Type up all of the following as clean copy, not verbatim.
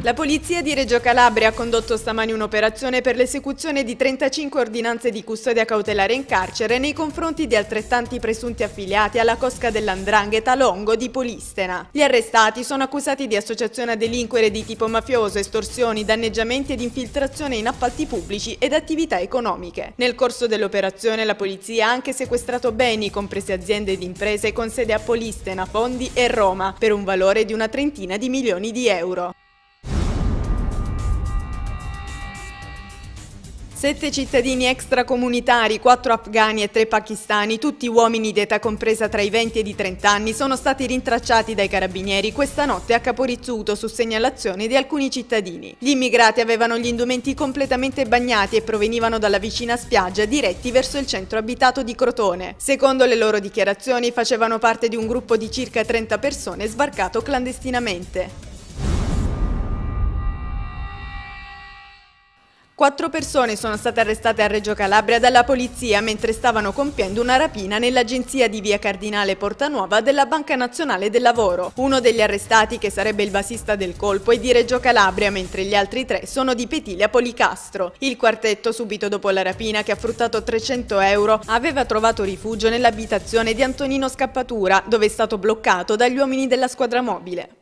La polizia di Reggio Calabria ha condotto stamani un'operazione per l'esecuzione di 35 ordinanze di custodia cautelare in carcere nei confronti di altrettanti presunti affiliati alla cosca dell''ndrangheta Longo di Polistena. Gli arrestati sono accusati di associazione a delinquere di tipo mafioso, estorsioni, danneggiamenti ed infiltrazione in appalti pubblici ed attività economiche. Nel corso dell'operazione la polizia ha anche sequestrato beni, comprese aziende ed imprese con sede a Polistena, Fondi e Roma, per un valore di una trentina di milioni di euro. 7 cittadini extracomunitari, 4 afghani e 3 pakistani, tutti uomini di età compresa tra i 20 ed i 30 anni, sono stati rintracciati dai carabinieri questa notte a Caporizzuto su segnalazione di alcuni cittadini. Gli immigrati avevano gli indumenti completamente bagnati e provenivano dalla vicina spiaggia, diretti verso il centro abitato di Crotone. Secondo le loro dichiarazioni facevano parte di un gruppo di circa 30 persone sbarcato clandestinamente. 4 persone sono state arrestate a Reggio Calabria dalla polizia mentre stavano compiendo una rapina nell'agenzia di via Cardinale Portanuova della Banca Nazionale del Lavoro. Uno degli arrestati, che sarebbe il basista del colpo, è di Reggio Calabria, mentre gli altri 3 sono di Petilia Policastro. Il quartetto, subito dopo la rapina, che ha fruttato 300 euro, aveva trovato rifugio nell'abitazione di Antonino Scappatura, dove è stato bloccato dagli uomini della squadra mobile.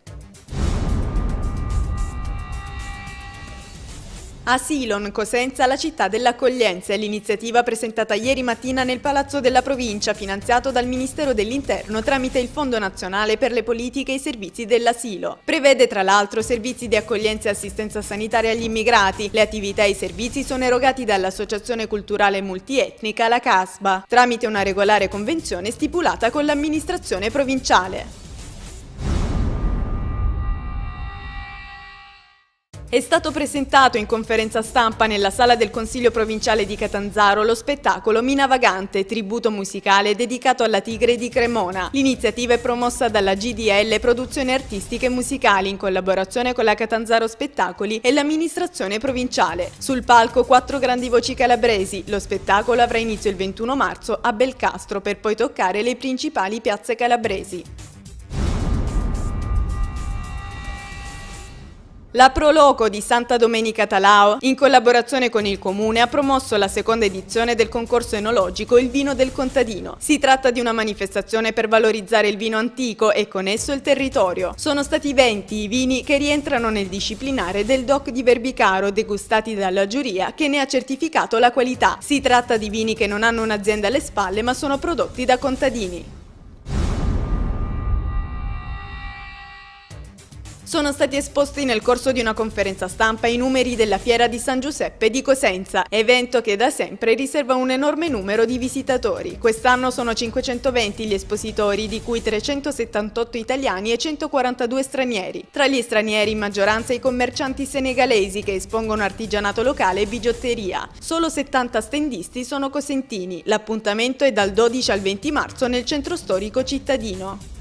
A Silon, Cosenza, la città dell'accoglienza, è l'iniziativa presentata ieri mattina nel Palazzo della Provincia, finanziato dal Ministero dell'Interno tramite il Fondo Nazionale per le Politiche e i Servizi dell'Asilo. Prevede tra l'altro servizi di accoglienza e assistenza sanitaria agli immigrati. Le attività e i servizi sono erogati dall'Associazione Culturale Multietnica La Casba, tramite una regolare convenzione stipulata con l'amministrazione provinciale. È stato presentato in conferenza stampa nella sala del Consiglio Provinciale di Catanzaro lo spettacolo Mina Vagante, tributo musicale dedicato alla Tigre di Cremona. L'iniziativa è promossa dalla GDL Produzioni Artistiche e Musicali in collaborazione con la Catanzaro Spettacoli e l'amministrazione provinciale. Sul palco 4 grandi voci calabresi. Lo spettacolo avrà inizio il 21 marzo a Belcastro per poi toccare le principali piazze calabresi. La Proloco di Santa Domenica Talao, in collaborazione con il Comune, ha promosso la seconda edizione del concorso enologico Il Vino del Contadino. Si tratta di una manifestazione per valorizzare il vino antico e con esso il territorio. Sono stati 20 i vini che rientrano nel disciplinare del DOC di Verbicaro, degustati dalla giuria, che ne ha certificato la qualità. Si tratta di vini che non hanno un'azienda alle spalle, ma sono prodotti da contadini. Sono stati esposti nel corso di una conferenza stampa i numeri della Fiera di San Giuseppe di Cosenza, evento che da sempre riserva un enorme numero di visitatori. Quest'anno sono 520 gli espositori, di cui 378 italiani e 142 stranieri. Tra gli stranieri in maggioranza i commercianti senegalesi che espongono artigianato locale e bigiotteria. Solo 70 standisti sono cosentini. L'appuntamento è dal 12 al 20 marzo nel centro storico cittadino.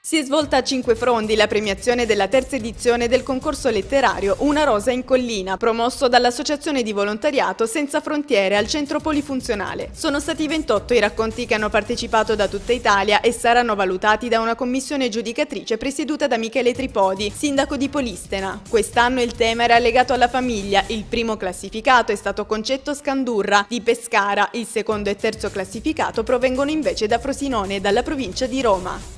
Si è svolta a Cinquefrondi la premiazione della terza edizione del concorso letterario Una rosa in collina, promosso dall'Associazione di Volontariato Senza Frontiere al Centro Polifunzionale. Sono stati 28 i racconti che hanno partecipato da tutta Italia e saranno valutati da una commissione giudicatrice presieduta da Michele Tripodi, sindaco di Polistena. Quest'anno il tema era legato alla famiglia. Il primo classificato è stato Concetto Scandurra di Pescara, il secondo e terzo classificato provengono invece da Frosinone e dalla provincia di Roma.